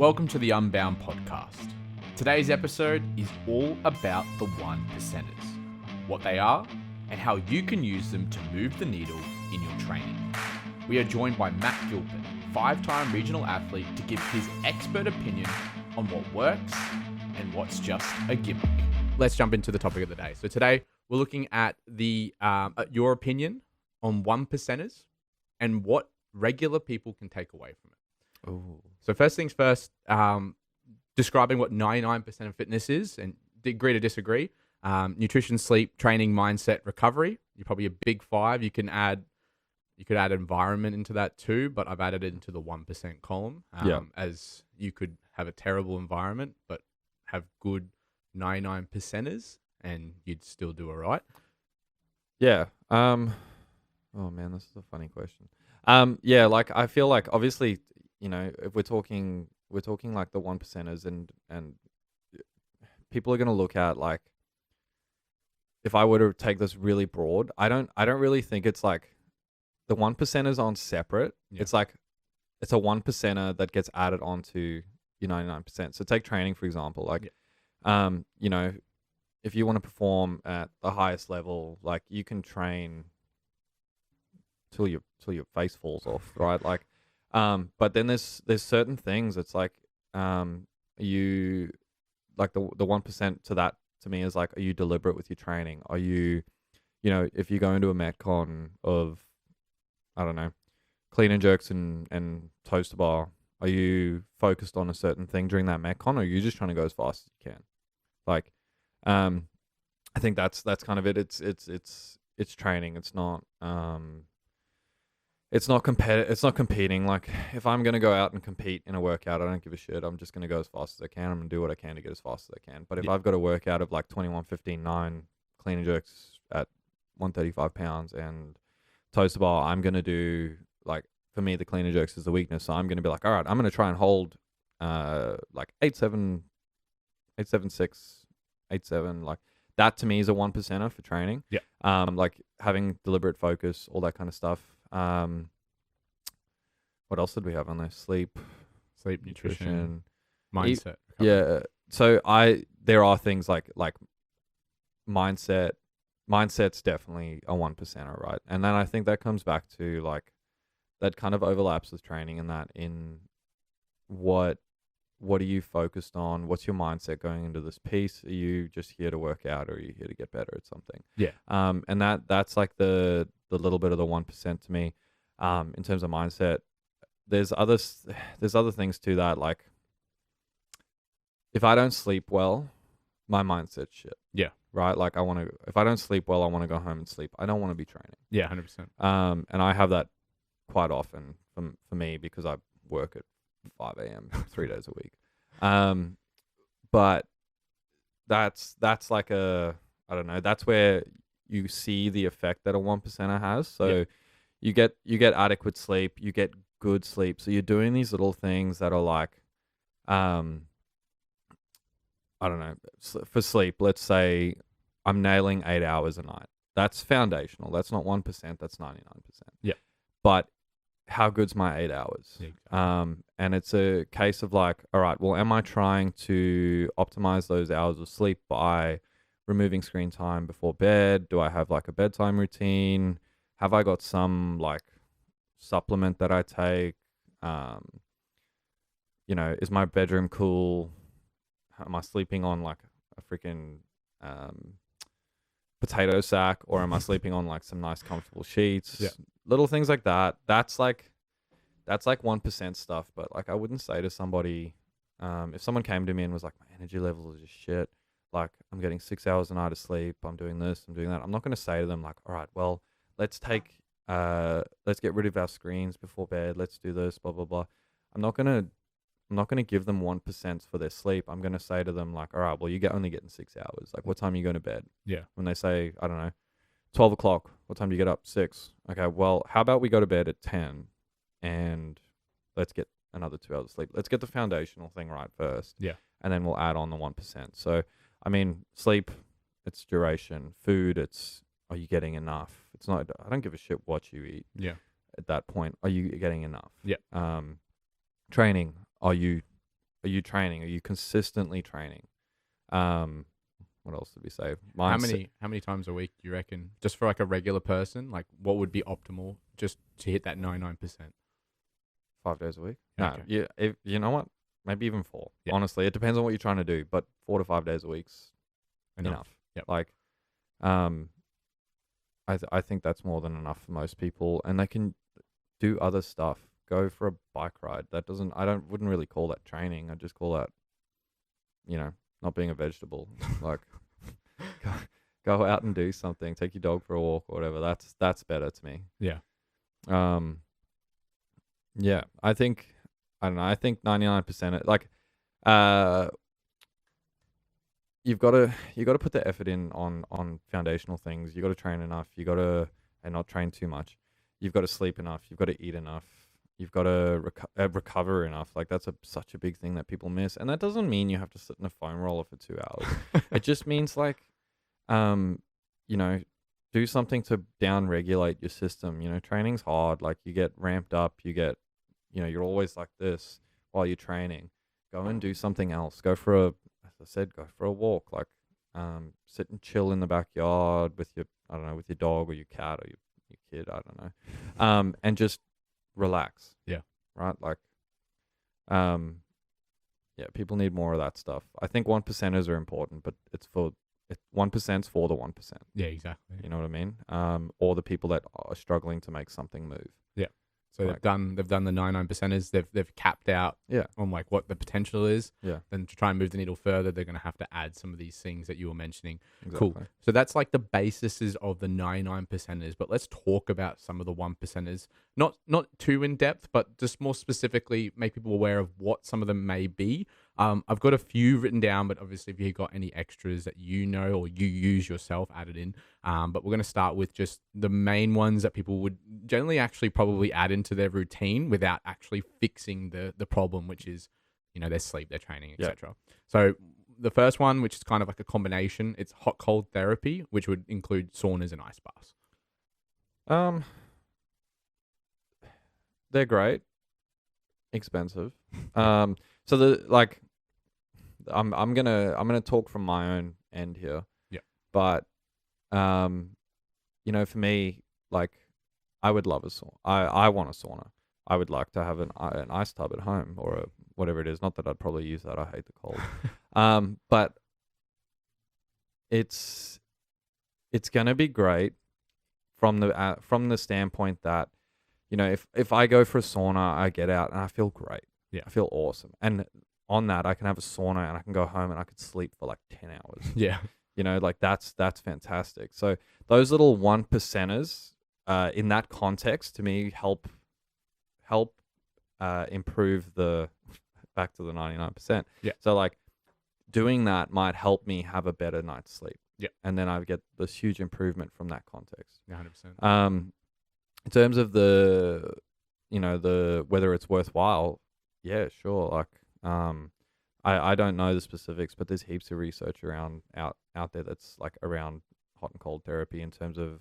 Welcome to the Unbound podcast. Today's episode is all about the one percenters, what they are, and how you can use them to move the needle in your training. We are joined by Matt Gilpin, 5-time regional athlete, to give his expert opinion on what works and what's just a gimmick. Let's jump into the topic of the day. So today we're looking at your opinion on one percenters and what regular people can take away from it. Ooh. So first things first, describing what 99% of fitness is, and agree to disagree. Nutrition, sleep, training, mindset, recovery. You're probably a big 5. You could add environment into that too, but I've added it into the 1% column. As you could have a terrible environment, but have good 99 percenters, and you'd still do all right. Yeah. Oh man, this is a funny question. Yeah, like I feel like obviously, you know, if we're talking like the one percenters, and people are gonna look at, like, if I were to take this really broad, I don't really think it's like the one percenters aren't separate. Yeah. It's like it's a 1%er that gets added onto your 99%. So take training, for example. Like, you know, if you want to perform at the highest level, like you can train till your face falls off, right? Like, but then there's certain things. It's like, you like the 1% to that to me is like, are you deliberate with your training? Are you, you know, if you go into a metcon of, I don't know, clean and jerks and toes to bar, are you focused on a certain thing during that metcon, or are you just trying to go as fast as you can? Like, I think that's kind of it. It's training. It's not competing. Like, if I'm going to go out and compete in a workout, I don't give a shit. I'm just going to go as fast as I can. I'm going to do what I can to get as fast as I can. But if I've got a workout of like 21:15:9 clean and jerks at 135 pounds and toes to bar, I'm going to do, like, for me, the clean and jerks is the weakness. So I'm going to be like, all right, I'm going to try and hold like 8-7, 8-7-6, 8-7. Like, that to me is a 1%er for training. Yeah. Like having deliberate focus, all that kind of stuff. What else did we have on there? Sleep, nutrition, mindset. Recovery. Yeah. So there are things like mindset. Mindset's definitely a 1%er, right? And then I think that comes back to, like, that kind of overlaps with training, and that in what are you focused on? What's your mindset going into this piece? Are you just here to work out, or are you here to get better at something? Yeah. And that's like the little bit of the 1% to me. In terms of mindset, there's other things to that. Like, if I don't sleep well, my mindset's shit. Yeah. Right. Like, if I don't sleep well, I want to go home and sleep. I don't want to be training. Yeah, 100%. And I have that quite often for me, because I work at 5 a.m. 3 days a week. But that's like I don't know, that's where you see the effect that a 1%er has. So you get adequate sleep, you get good sleep. So you're doing these little things that are like, I don't know, for sleep, let's say I'm nailing 8 hours a night. That's foundational. That's not 1%, that's 99%. Yeah. But how good's my 8 hours? Yeah, exactly. And it's a case of like, all right, well, am I trying to optimize those hours of sleep by removing screen time before bed? Do I have like a bedtime routine? Have I got some like supplement that I take? You know, is my bedroom cool? Am I sleeping on like a freaking potato sack, or am I sleeping on like some nice comfortable sheets? Yeah. Little things like that. That's like 1% stuff. But like, I wouldn't say to somebody, if someone came to me and was like, my energy levels are just shit, like I'm getting 6 hours a night of sleep, I'm doing this, I'm doing that, I'm not going to say to them like, all right, well, let's get rid of our screens before bed, let's do this, blah blah blah. I'm not gonna give them 1% for their sleep. I'm gonna say to them like, all right, well, only getting 6 hours. Like, what time are you going to bed? Yeah. When they say, I don't know, 12 o'clock, what time do you get up? 6. Okay, well, how about we go to bed at 10 and let's get another 2 hours of sleep. Let's get the foundational thing right first. Yeah. And then we'll add on the 1%. So, I mean, sleep, it's duration. Food, it's, are you getting enough? It's not, I don't give a shit what you eat. Yeah. At that point, are you getting enough? Yeah. Training, are you are you training? Are you consistently training? What else did we say? How many times a week do you reckon, just for like a regular person, like what would be optimal just to hit that 99%? 5 days a week? No, Okay. yeah. If, you know what? Maybe even 4. Yeah. Honestly, it depends on what you're trying to do, but 4 to 5 days a week's enough. Yep. Like, I think that's more than enough for most people, and they can do other stuff. Go for a bike ride. Wouldn't really call that training. I just call that, not being a vegetable. Like, go out and do something. Take your dog for a walk or whatever. That's better to me. Yeah. Yeah. I don't know. I think 99%. Like, you've got to put the effort in on foundational things. You got to train enough. You got to and not train too much. You've got to sleep enough. You've got to eat enough. You've got to recover enough. Like, that's such a big thing that people miss. And that doesn't mean you have to sit in a foam roller for 2 hours. It just means like, do something to down regulate your system. Training's hard. Like, you get ramped up. You get, you're always like this while you're training. Go and do something else. Go for a walk. Like, sit and chill in the backyard with your dog or your cat or your kid. I don't know. And just relax. Yeah. Right. Like, people need more of that stuff. I think 1%ers are important, but 1%'s for the 1%. Yeah, exactly. You know what I mean? Or the people that are struggling to make something move. Yeah. So Like- they've done the 99%ers. They've capped out Yeah. on like what the potential is. Yeah. Then to try and move the needle further, they're going to have to add some of these things that you were mentioning. Exactly. Cool. So that's like the basis of the 99%ers. But let's talk about some of the 1%ers. Not too in depth, but just more specifically make people aware of what some of them may be. I've got a few written down, but obviously if you've got any extras that or you use yourself, add it in. But we're going to start with just the main ones that people would generally actually probably add into their routine without actually fixing the problem, which is, their sleep, their training, etc. So the first one, which is kind of like a combination, it's hot cold therapy, which would include saunas and ice baths. They're great, expensive. So I'm gonna talk from my own end here. Yeah. But for me, like, I would love a sauna. I want a sauna. I would like to have an ice tub at home or whatever it is. Not that I'd probably use that. I hate the cold. But it's gonna be great from the standpoint that, if I go for a sauna, I get out and I feel great. Yeah. I feel awesome. And on that, I can have a sauna and I can go home and I could sleep for like 10 hours. Yeah. Like that's fantastic. So those little 1%ers in that context to me help improve back to the 99%. Yeah. So like doing that might help me have a better night's sleep. Yeah. And then I get this huge improvement from that context. 100%. In terms of the whether it's worthwhile, yeah, sure. Like, I don't know the specifics, but there's heaps of research out there that's like around hot and cold therapy in terms of,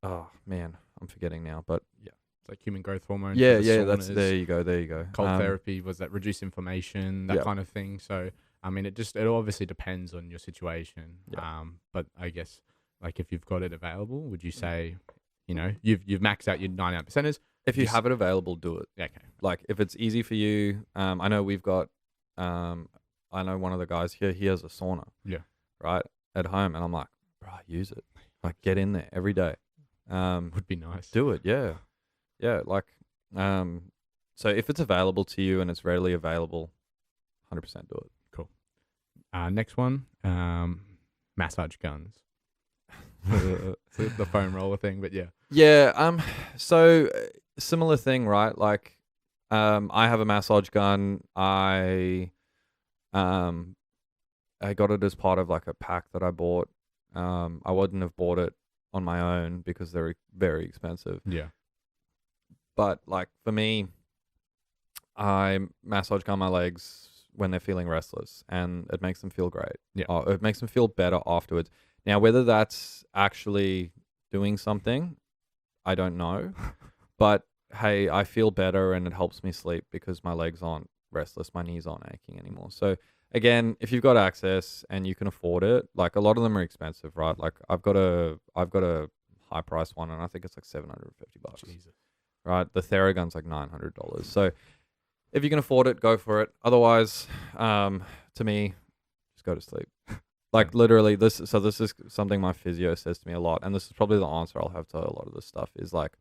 oh man, I'm forgetting now, but yeah. It's like human growth hormone. Yeah, there you go. Cold therapy was that reduce inflammation, that Yeah. kind of thing. So, I mean, it obviously depends on your situation. Yeah. But I guess like if you've got it available, would you say, you've maxed out your 99%ers? If you have it available, do it. Okay. Like if it's easy for you, I know we've got, I know one of the guys here, he has a sauna. Yeah. Right at home, and I'm like, bro, use it. Like get in there every day. Would be nice. Do it, yeah. Yeah, like, so if it's available to you and it's readily available, 100% do it. Cool. Next one, massage guns. The foam roller thing, but yeah. Yeah, so similar thing, right? Like, I have a massage gun. I got it as part of like a pack that I bought. I wouldn't have bought it on my own because they're very expensive. Yeah. But like for me, I massage gun my legs when they're feeling restless, and it makes them feel great. Yeah. It makes them feel better afterwards. Now, whether that's actually doing something, I don't know. But hey, I feel better and it helps me sleep because my legs aren't restless, my knees aren't aching anymore. So again, if you've got access and you can afford it, like a lot of them are expensive, right? Like I've got a high price one and I think it's like $750. Jesus. Right? The Theragun's like $900. So if you can afford it, go for it. Otherwise, to me, just go to sleep. Like literally, this is something my physio says to me a lot, and this is probably the answer I'll have to a lot of this stuff. Is like,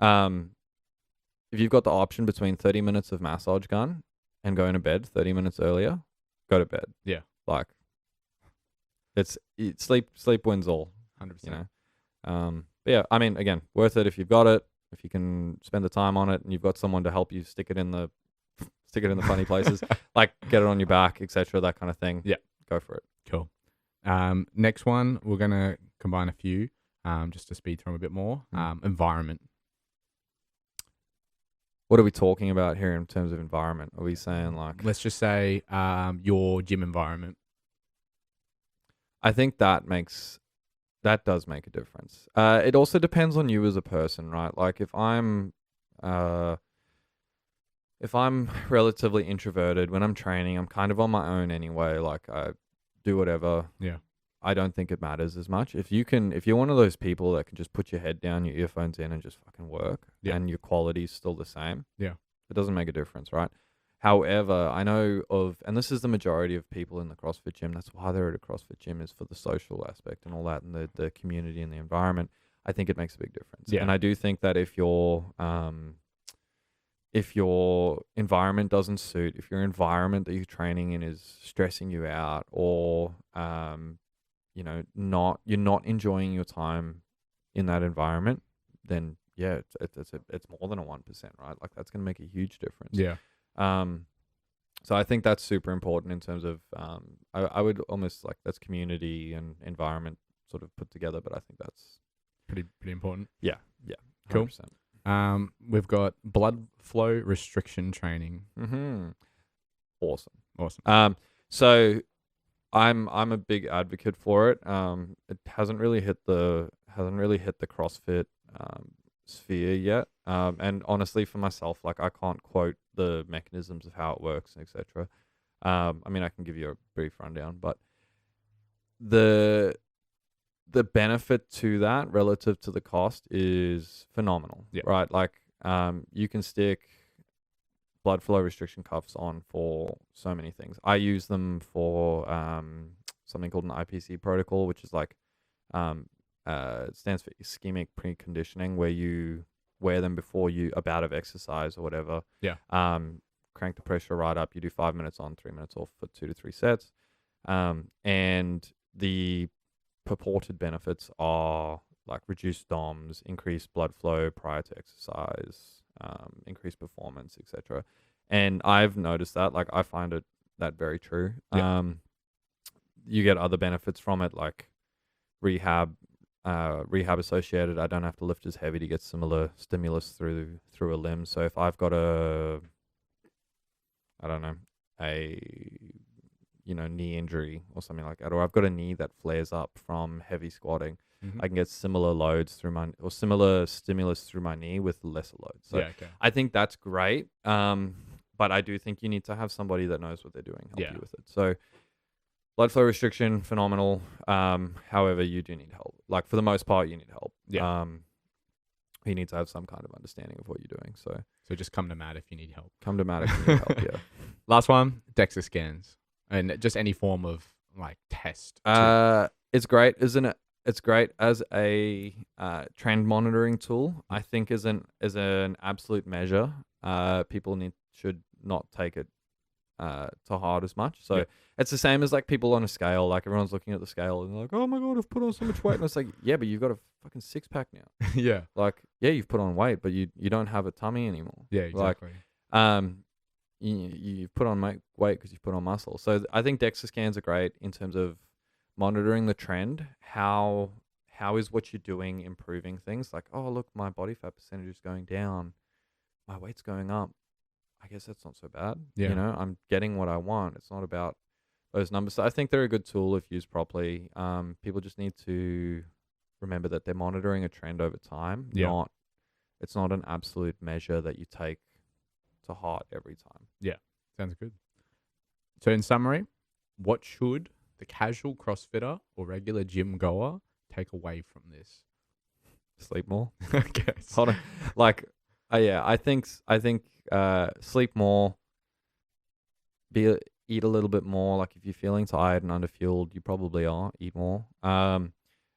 if you've got the option between 30 minutes of massage gun and going to bed 30 minutes earlier, go to bed. Yeah. Like, sleep wins all. 100%. You know. But yeah, I mean, again, worth it if you've got it. If you can spend the time on it, and you've got someone to help you stick it in the funny places, like get it on your back, etc., that kind of thing. Yeah, go for it. Cool. Next one, we're gonna combine a few, just to speed through them a bit more. Environment. What are we talking about here in terms of environment? Are we saying like? Let's just say your gym environment. I think that does make a difference. It also depends on you as a person, right? Like if I'm relatively introverted when I'm training, I'm kind of on my own anyway. Like I do whatever. Yeah. I don't think it matters as much. If you're one of those people that can just put your head down, your earphones in, and just fucking work, and your quality's still the same, yeah, it doesn't make a difference, right? However, I know and this is the majority of people in the CrossFit gym. That's why they're at a CrossFit gym, is for the social aspect and all that, and the community and the environment. I think it makes a big difference. Yeah. And I do think that if your environment doesn't suit, if your environment that you're training in is stressing you out, or you're not enjoying your time in that environment, then yeah, it's more than a 1%, right? Like that's gonna make a huge difference. Yeah. So I think that's super important in terms of I would almost like that's community and environment sort of put together, but I think that's pretty important. Yeah. Cool. 100%. We've got blood flow restriction training. Awesome. So I'm a big advocate for it. It hasn't really hit the CrossFit sphere yet. And honestly, for myself, like I can't quote the mechanisms of how it works, etc. I mean, I can give you a brief rundown, but the benefit to that relative to the cost is phenomenal, right? Like, you can stick blood flow restriction cuffs on for so many things. I use them for something called an IPC protocol, which is like it stands for ischemic preconditioning, where you wear them before a bout of exercise or whatever. Yeah. Crank the pressure right up. You do 5 minutes on, 3 minutes off for 2 to 3 sets. And the purported benefits are like reduced DOMs, increased blood flow prior to exercise, increased performance, etc. And I've noticed that, like I find that very true. Yeah. You get other benefits from it, like rehab associated. I don't have to lift as heavy to get similar stimulus through a limb. So if I've got a knee injury or something like that, or I've got a knee that flares up from heavy squatting, I can get similar loads similar stimulus through my knee with lesser load. So I think that's great. But I do think you need to have somebody that knows what they're doing help you with it. So blood flow restriction, phenomenal. However, you do need help. Like for the most part, you need help. Yeah. You need to have some kind of understanding of what you're doing. So just come to Matt if you need help. Come to Matt if you need help. Yeah. Last one, DEXA scans, and just any form of like test. It's great, isn't it? It's great as a trend monitoring tool. I think as an absolute measure, people should not take it to heart as much. So it's the same as like people on a scale. Like everyone's looking at the scale and they're like, oh my god, I've put on so much weight. And it's like, yeah, but you've got a fucking 6-pack now. Yeah. Like, yeah, you've put on weight, but you don't have a tummy anymore. Yeah, exactly. Like, you've put on weight because you've put on muscle. So I think DEXA scans are great in terms of monitoring the trend. How is what you're doing improving things? Like, oh look, my body fat percentage is going down, my weight's going up. I guess that's not so bad. Yeah. You know, I'm getting what I want. It's not about those numbers. So I think they're a good tool if used properly. People just need to remember that they're monitoring a trend over time, not it's not an absolute measure that you take to heart every time. Sounds good. So in summary, what should the casual CrossFitter or regular gym goer take away from this? Sleep more. Okay. Hold on. Like, I think sleep more. Eat a little bit more. Like if you're feeling tired and underfueled, you probably are. Eat more. And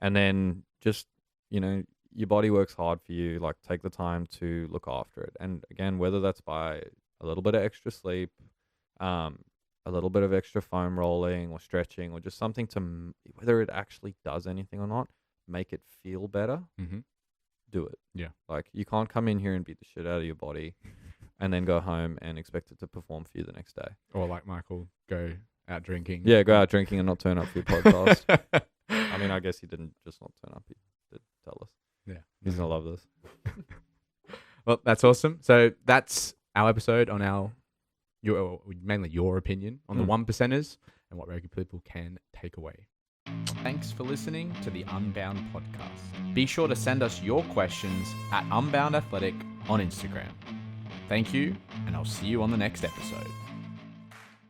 then just, your body works hard for you. Like take the time to look after it. And again, whether that's by a little bit of extra sleep, a little bit of extra foam rolling or stretching, or just something to, whether it actually does anything or not, make it feel better. Mm-hmm. Do it. Yeah. Like you can't come in here and beat the shit out of your body and then go home and expect it to perform for you the next day. Or like Michael, go out drinking. Yeah, go out drinking and not turn up for your podcast. I mean, I guess he didn't just not turn up. He did tell us. Yeah. He's going to love this. Well, that's awesome. So that's our episode on mainly your opinion on the one percenters and what regular people can take away. Thanks for listening to the Unbound podcast. Be sure to send us your questions at Unbound Athletic on Instagram. Thank you, and I'll see you on the next episode.